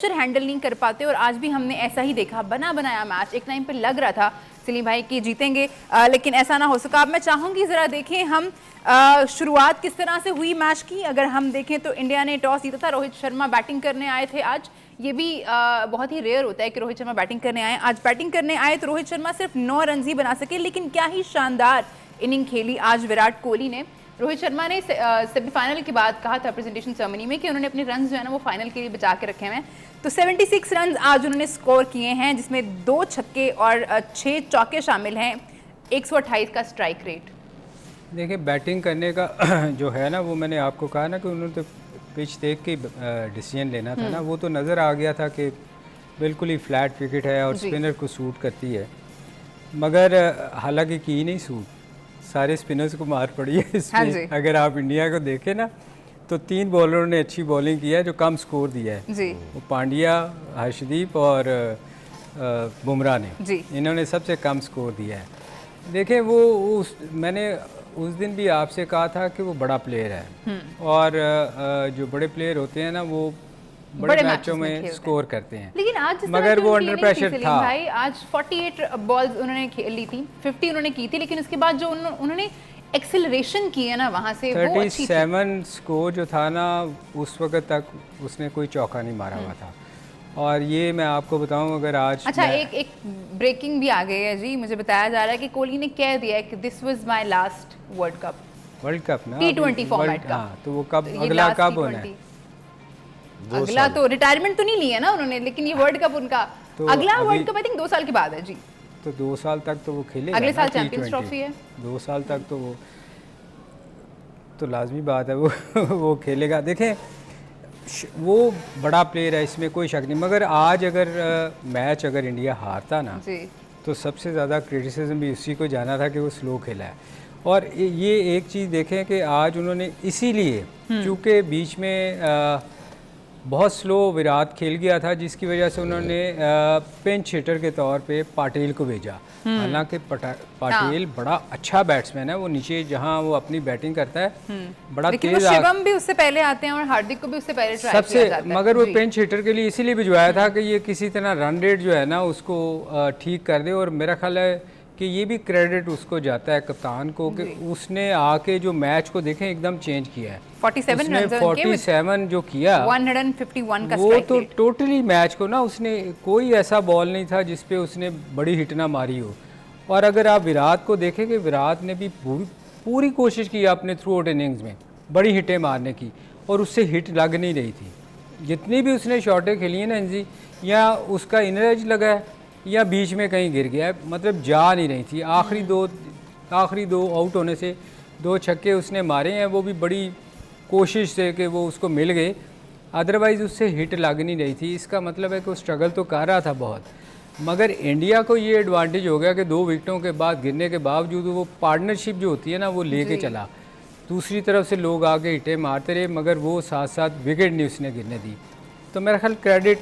Handle नहीं कर पाते और आज भी हमने ऐसा ही देखा, बना बनाया मैच। एक टाइम पे लग रहा था सलीम भाई कि जीतेंगे, लेकिन ऐसा ना हो सका। अब मैं चाहूंगी जरा देखें हम शुरुआत किस तरह से हुई मैच की। अगर हम देखें तो इंडिया ने टॉस जीता था, रोहित शर्मा बैटिंग करने आए थे आज। ये भी बहुत ही रेयर होता है कि रोहित शर्मा बैटिंग करने आए। आज बैटिंग करने आए तो रोहित शर्मा सिर्फ 9 रन ही बना सके, लेकिन क्या ही शानदार इनिंग खेली आज विराट कोहली ने। रोहित शर्मा ने सेमीफाइनल के बाद कहा था प्रेजेंटेशन सेरेमनी में कि उन्होंने अपने रन जो है ना वो फाइनल के लिए बचा के रखे हुए हैं। तो 76 रन आज उन्होंने स्कोर किए हैं, जिसमें 2 छक्के और 6 चौके शामिल हैं। 128 का स्ट्राइक रेट। देखिए, बैटिंग करने का जो है ना वो मैंने आपको कहा ना कि उन्होंने तो पिच देख के डिसीजन लेना था ना। वो तो नज़र आ गया था कि बिल्कुल ही फ्लैट विकेट है और स्पिनर को सूट करती है, मगर हालांकि की नहीं सूट, सारे स्पिनर्स को मार पड़ी है इसमें। हाँ, अगर आप इंडिया को देखें ना तो 3 बॉलरों ने अच्छी बॉलिंग की है जो कम स्कोर दिया है जी। वो पांड्या, हर्षदीप और बुमराह ने, इन्होंने सबसे कम स्कोर दिया है। देखें वो मैंने उस दिन भी आपसे कहा था कि वो बड़ा प्लेयर है और जो बड़े प्लेयर होते हैं ना वो बड़े मैचों में स्कोर करते हैं, लेकिन आज मगर वो अंडर प्रेशर था भाई। आज 48 बॉल्स उन्होंने खेली थी, 50 उन्होंने की थी, लेकिन उसके बाद जो उन्होंने एक्सेलरेशन की है ना वहां से 37 स्कोर जो था ना उस वक्त तक उसने कोई चौका नहीं मारा हुआ था। और ये मैं आपको बताऊं, अगर आज एक ब्रेकिंग भी आ गई है जी। मुझे बताया जा रहा है कि कोहली ने कह दिया है कि this was my last world cup ना T20 फॉर्मेट का। तो वो कब अगला कब होना है? अगला तो रिटायरमेंट तो नहीं लिया ना उन्होंने, लेकिन ये वर्ल्ड कप उनका तो अगला वर्ल्ड कप आई थिंक 2 साल के बाद है जी। तो 2 साल तक तो वो खेलेगा, अगले साल चैंपियंस ट्रॉफी है। 2 साल तक तो वो तो लाजमी बात है वो खेलेगा। देखें वो बड़ा प्लेयर है, इसमें कोई शक नहीं, मगर आज अगर मैच अगर इंडिया हारता ना तो सबसे ज़्यादा क्रिटिसिज्म भी उसी को जाना था कि वो स्लो खेला है। और ये एक चीज़ देखें कि आज उन्होंने इसीलिए, चूँकि बीच में बहुत स्लो विराट खेल गया था, जिसकी वजह से उन्होंने पिंच हिटर के तौर पे पाटिल को भेजा। हालांकि पाटिल बड़ा अच्छा बैट्समैन है, वो नीचे जहां वो अपनी बैटिंग करता है बड़ा तेज। शिवम भी उससे पहले आते हैं और हार्दिक को भी उससे पहले ट्राई किया जाता है। मगर वो पिंच हिटर के लिए इसीलिए भिजवाया था कि ये किसी तरह रन रेट जो है ना उसको ठीक कर दे। और मेरा ख्याल है कि ये भी क्रेडिट उसको जाता है, कप्तान को, कि उसने आके जो मैच को देखें एकदम चेंज किया है। 47 जो किया 151 का वो तो टोटली मैच को ना, उसने कोई ऐसा बॉल नहीं था जिसपे उसने बड़ी हिट ना मारी हो। और अगर आप विराट को देखें कि विराट ने भी पूरी कोशिश की अपने थ्रू आउट इनिंग्स में बड़ी हिटें मारने की, और उससे हिट लग नहीं रही थी। जितनी भी उसने शॉटें खेली हैं ना जी, या उसका इनर एज लगा है या बीच में कहीं गिर गया है, मतलब जा नहीं रही थी। आखिरी दो आउट होने से 2 छक्के उसने मारे हैं, वो भी बड़ी कोशिश से कि वो उसको मिल गए, अदरवाइज़ उससे हिट लग नहीं रही थी। इसका मतलब है कि वो स्ट्रगल तो कर रहा था बहुत, मगर इंडिया को ये एडवांटेज हो गया कि 2 विकेटों के बाद गिरने के बावजूद वो पार्टनरशिप जो होती है ना वो लेके चला। दूसरी तरफ से लोग आके हिटें मारते रहे, मगर वो साथ साथ विकेट नहीं उसने गिरने दी। तो मेरा ख्याल क्रेडिट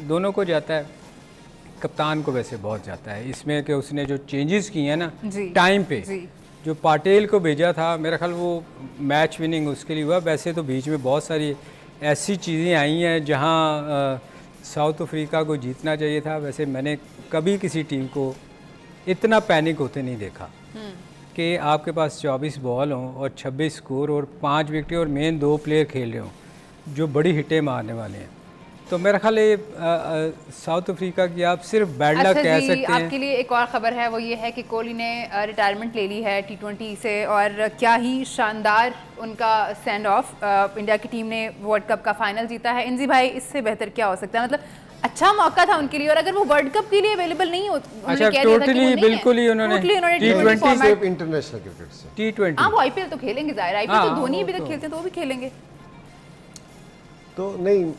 दोनों को जाता है, कप्तान को वैसे बहुत जाता है इसमें कि उसने जो चेंजेस किए हैं ना टाइम पे, जो पाटिल को भेजा था, मेरा ख्याल वो मैच विनिंग उसके लिए हुआ। वैसे तो बीच में बहुत सारी ऐसी चीज़ें आई हैं जहां साउथ अफ्रीका को जीतना चाहिए था। वैसे मैंने कभी किसी टीम को इतना पैनिक होते नहीं देखा कि आपके पास 24 बॉल हों और 26 स्कोर और 5 विकेट और मेन 2 प्लेयर खेल रहे हों जो बड़ी हिटें मारने वाले हैं। तो मेरा ख्याल है साउथ अफ्रीका की आप सिर्फ बैड लक कह सकते हैं। आपके लिए एक और खबर है, वो ये है कि कोहली ने रिटायरमेंट ले ली है T20 से, और क्या ही शानदार उनका सेंड ऑफ। इंडिया की टीम ने वर्ल्ड कप का फाइनल जीता है। इंजी भाई, इससे बेहतर क्या हो सकता है? मतलब अच्छा मौका था उनके लिए, और अगर वो वर्ल्ड कप के लिए अवेलेबल नहीं होते, टोटली बिल्कुल ही उन्होंने T20 से इंटरनेशनल क्रिकेट से T20 हाँ, वो IPL तो खेलेंगे, जाहिर IPL तो धोनी भी तक खेलते हैं तो वो भी खेलेंगे। तो नहीं,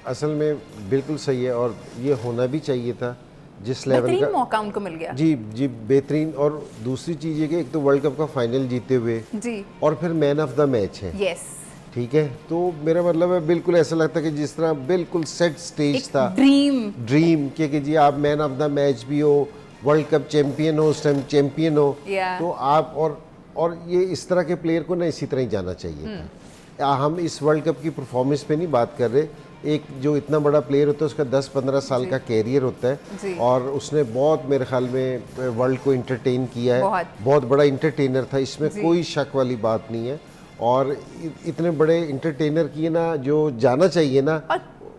असल में बिल्कुल सही है और ये होना भी चाहिए था जिस लेवल का मौका उनको मिल गया। जी बेहतरीन। और दूसरी चीज़ ये कि एक तो वर्ल्ड कप का फाइनल जीते हुए जी, और फिर मैन ऑफ द मैच है। यस, ठीक है। तो मेरा मतलब है बिल्कुल ऐसा लगता है कि जिस तरह बिल्कुल सेट स्टेज था, ड्रीम कि जी आप मैन ऑफ द मैच भी हो, वर्ल्ड कप चैंपियन हो, उस टाइम चैंपियन हो, तो आप और ये इस तरह के प्लेयर को ना इसी तरह ही जाना चाहिए था। हम इस वर्ल्ड कप की परफॉर्मेंस पे नहीं बात कर रहे, एक जो इतना बड़ा प्लेयर होता है उसका 10-15 साल का कैरियर होता जी। है, और उसने बहुत मेरे ख्याल में वर्ल्ड को इंटरटेन किया है, बहुत बड़ा इंटरटेनर था, इसमें कोई शक वाली बात नहीं है। और इतने बड़े इंटरटेनर की ना जो जाना चाहिए ना,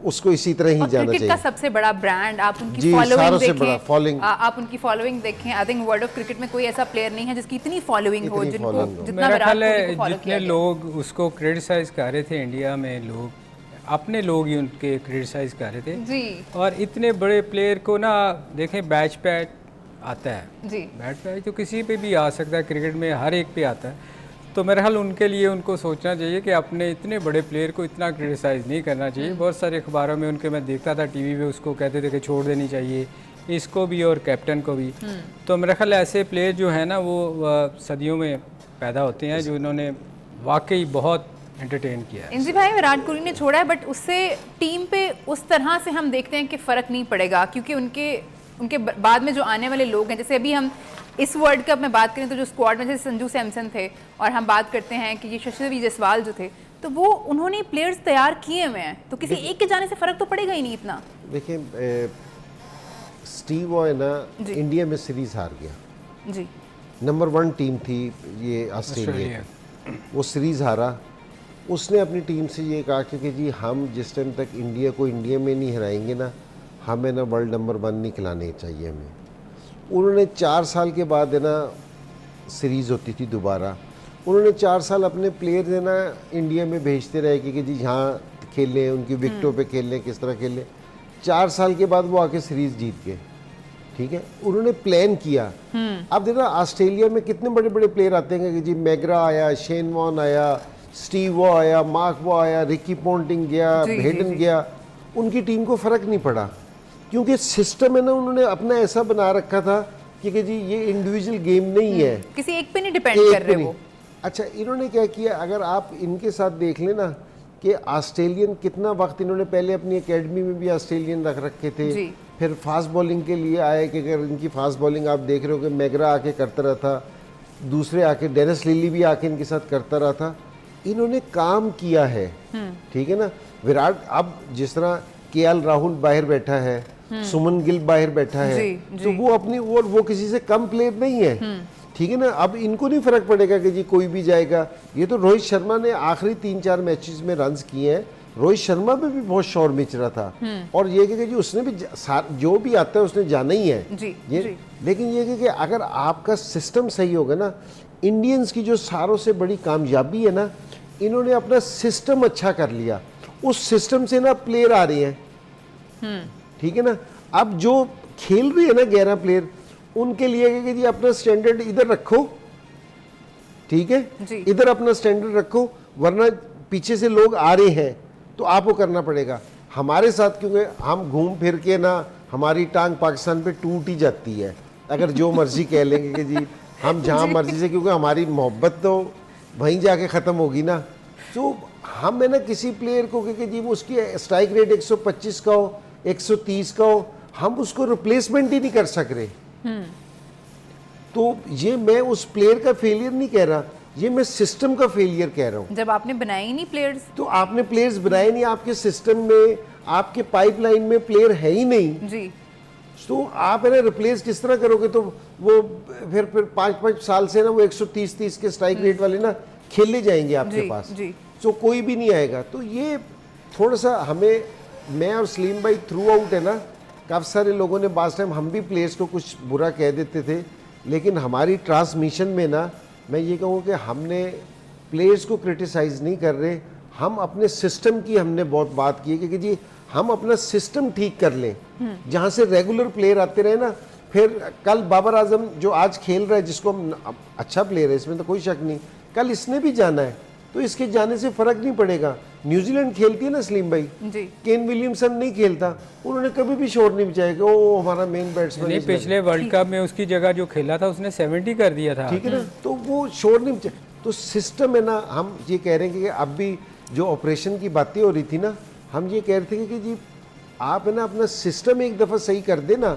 उसको इसी तरह ही जाना चाहिए। क्रिकेट का सबसे बड़ा ब्रांड, आप उनकी जी, फॉलोइंग सारों से देखें, बड़ा फॉलोइंग, आप उनकी फॉलोइंग देखें। I think world of cricket में कोई ऐसा प्लेयर नहीं है जिसकी इतनी फॉलोइंग हो, जिनको जितना मेरा विराट ख्याल कोहली है को फॉलो जितने लोग उसको क्रिटिसाइज कर रहे थे इंडिया में, लोग अपने लोग ही उनके क्रिटिसाइज कर रहे थे जी। और इतने बड़े प्लेयर को ना देखें, बैच पैट आता है जी, बैट पैट तो किसी पे भी आ सकता है, क्रिकेट में हर एक पे आता है। तो मेरा ख्याल उनके लिए उनको सोचना चाहिए कि अपने इतने बड़े प्लेयर को इतना क्रिटिसाइज़ नहीं करना चाहिए। बहुत सारे अखबारों में उनके मैं देखता था, टीवी पे उसको कहते थे कि छोड़ देनी चाहिए इसको भी और कैप्टन को भी। तो मेरा ख्याल ऐसे प्लेयर जो है ना वो सदियों में पैदा होते हैं जो इन्होंने वाकई बहुत एंटरटेन किया है। इंजी भाई, विराट कोहली ने छोड़ा है बट उससे टीम पे उस तरह से हम देखते हैं कि फ़र्क नहीं पड़ेगा, क्योंकि उनके बाद में जो आने वाले लोग हैं, जैसे अभी हम इस वर्ल्ड कप में बात करें तो जो स्क्वाड में जैसे संजू सैमसन थे, और हम बात करते हैं कि ये यशस्वी जायसवाल जो थे, तो वो उन्होंने प्लेयर्स तैयार किए हुए हैं, तो किसी एक के जाने से फ़र्क तो पड़ेगा ही नहीं इतना। देखिए स्टीव वॉ है ना, इंडिया में सीरीज हार गया जी, नंबर 1 टीम थी ये ऑस्ट्रेलिया, वो सीरीज हारा। उसने अपनी टीम से ये कहा कि जी हम जिस टाइम तक इंडिया को इंडिया में नहीं हराएंगे ना, हमें ना वर्ल्ड नंबर 1 नहीं खिलाने चाहिए हमें। उन्होंने 4 साल के बाद है ना, सीरीज़ होती थी दोबारा, उन्होंने 4 साल अपने प्लेयर है ना इंडिया में भेजते रहे कि जी यहाँ खेलें, उनकी विकेटों पे खेलें, किस तरह खेलें। 4 साल के बाद वो आके सीरीज़ जीत गए, ठीक है, उन्होंने प्लान किया। अब देखना ऑस्ट्रेलिया में कितने बड़े बड़े प्लेयर आते हैं कि जी मैगरा आया, शेन वॉन आया, स्टीव वॉ आया, मार्क वॉ आया, रिकी पॉन्टिंग गया, हेडन गया, उनकी टीम को फ़र्क नहीं पड़ा, क्योंकि सिस्टम है ना उन्होंने अपना ऐसा बना रखा था कि जी ये इंडिविजुअल गेम नहीं है, किसी एक पे नहीं डिपेंड कर रहे वो। अच्छा, इन्होंने क्या किया, अगर आप इनके साथ देख लेना कि ऑस्ट्रेलियन कितना वक्त इन्होंने पहले अपनी एकेडमी में भी ऑस्ट्रेलियन रख रखे थे, फिर फास्ट बॉलिंग के लिए आए कि अगर इनकी फास्ट बॉलिंग आप देख रहे हो कि मैगरा आके करता रहा था, दूसरे आके डेनिस लिली भी आके इनके साथ करता रहा था, इन्होंने काम किया है, ठीक है ना। विराट, अब जिस तरह केएल राहुल बाहर बैठा है, सुमन गिल बाहर बैठा है, तो वो अपनी वो किसी से कम प्लेयर नहीं है, ठीक है ना। अब इनको नहीं फर्क पड़ेगा कि जी कोई भी जाएगा। ये तो रोहित शर्मा ने आखिरी 3-4 मैचेस में रन्स किए हैं, रोहित शर्मा पे भी बहुत शोर मच रहा था, और ये कि जी उसने भी जो भी आता है उसने जाना ही है जी। लेकिन ये कि अगर आपका सिस्टम सही होगा ना, इंडियंस की जो सारों से बड़ी कामयाबी है ना, इन्होंने अपना सिस्टम अच्छा कर लिया, उस सिस्टम से ना प्लेयर आ रहे हैं, ठीक है ना। अब जो खेल रही है ना 11 प्लेयर, उनके लिए कि जी अपना स्टैंडर्ड इधर रखो, ठीक है, इधर अपना स्टैंडर्ड रखो, वरना पीछे से लोग आ रहे हैं तो आपको करना पड़ेगा। हमारे साथ क्योंकि हम घूम फिर के ना, हमारी टांग पाकिस्तान पे टूट ही जाती है, अगर जो मर्जी कह लेंगे कि जी हम जहाँ मर्जी से, क्योंकि हमारी मोहब्बत तो वहीं जाके ख़त्म होगी ना। तो हम है ना किसी प्लेयर को कि जी वो उसकी स्ट्राइक रेट 125 का हो, 130 का हो, हम उसको रिप्लेसमेंट ही नहीं कर सक रहे। तो ये मैं उस प्लेयर का फेलियर नहीं कह रहा, ये मैं सिस्टम का फेलियर कह रहा हूँ। जब आपने बनाए ही नहीं प्लेयर्स, तो आपने प्लेयर्स बनाए नहीं, आपके सिस्टम में, आपके पाइपलाइन में प्लेयर है ही नहीं जी, तो आप है ना रिप्लेस किस तरह करोगे। तो वो फिर 5-5 साल से ना वो 130 के स्ट्राइक रेट वाले ना खेले जाएंगे आपके पास, तो कोई भी नहीं आएगा। तो ये थोड़ा सा हमें, मैं और सलीम भाई थ्रू आउट है ना, काफ़ी सारे लोगों ने बात टाइम हम भी प्लेयर्स को कुछ बुरा कह देते थे, लेकिन हमारी ट्रांसमिशन में ना मैं ये कहूँ कि हमने प्लेयर्स को क्रिटिसाइज़ नहीं कर रहे, हम अपने सिस्टम की हमने बहुत बात की है कि जी हम अपना सिस्टम ठीक कर लें, जहाँ से रेगुलर प्लेयर आते रहे ना। फिर कल बाबर आजम जो आज खेल रहा है, जिसको हम, अच्छा प्लेयर है, इसमें तो कोई शक नहीं, कल इसने भी जाना है, तो इसके जाने से फ़र्क नहीं पड़ेगा। न्यूजीलैंड खेलती है ना सलीम भाई, केन विलियमसन नहीं खेलता, उन्होंने कभी भी शोर नहीं मचाया कि ओ हमारा मेन बैट्समैन नहीं, पिछले वर्ल्ड कप में उसकी जगह जो खेला था उसने 70 कर दिया था, ठीक है ना। तो वो शोर नहीं मचाया, तो सिस्टम है ना। हम ये कह रहे हैं कि अब भी जो ऑपरेशन की बातें हो रही थी ना, हम ये कह रहे थे कि जी आप है ना अपना सिस्टम एक दफ़ा सही कर देना,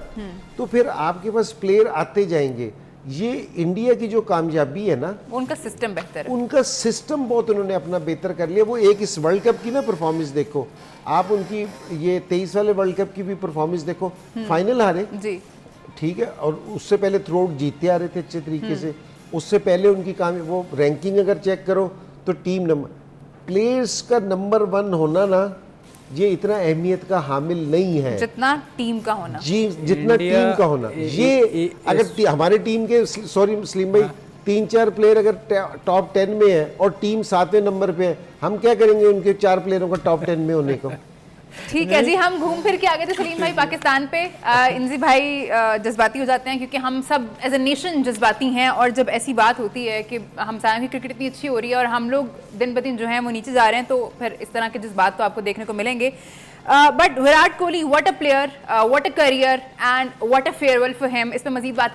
तो फिर आपके पास प्लेयर आते जाएंगे। ये इंडिया की जो कामयाबी है ना, वो उनका सिस्टम बेहतर है। उनका सिस्टम बहुत उन्होंने अपना बेहतर कर लिया। वो एक इस वर्ल्ड कप की ना परफॉर्मेंस देखो आप, उनकी ये 23 वाले वर्ल्ड कप की भी परफॉर्मेंस देखो, फाइनल हारे जी, ठीक है, और उससे पहले थ्रू आउट जीतते आ रहे थे अच्छे तरीके से। उससे पहले उनकी काम, वो रैंकिंग अगर चेक करो तो टीम नंबर, प्लेयर्स का नंबर 1 होना ना, ये इतना अहमियत का हामिल नहीं है जितना टीम का होना। जी, जितना इंडिया- टीम का होना। ये अगर हमारे टीम के, सॉरी सलीम भाई, 3-4 प्लेयर अगर टॉप 10 में है और टीम 7वें नंबर पे है, हम क्या करेंगे उनके 4 प्लेयरों का टॉप 10 में होने को? ठीक है जी, हम घूम फिर के आ गए थे सलीम भाई पाकिस्तान पे। इंजी भाई जज्बाती हो जाते हैं क्योंकि हम सब एज ए नेशन जज्बाती हैं, और जब ऐसी बात होती है कि हम सारे की क्रिकेट इतनी अच्छी हो रही है और हम लोग दिन ब दिन जो है वो नीचे जा रहे हैं, तो फिर इस तरह के जज्बात तो आपको देखने को मिलेंगे। But Virat Kohli, what a player, what a career and what a farewell for him. इस पर मजीद बात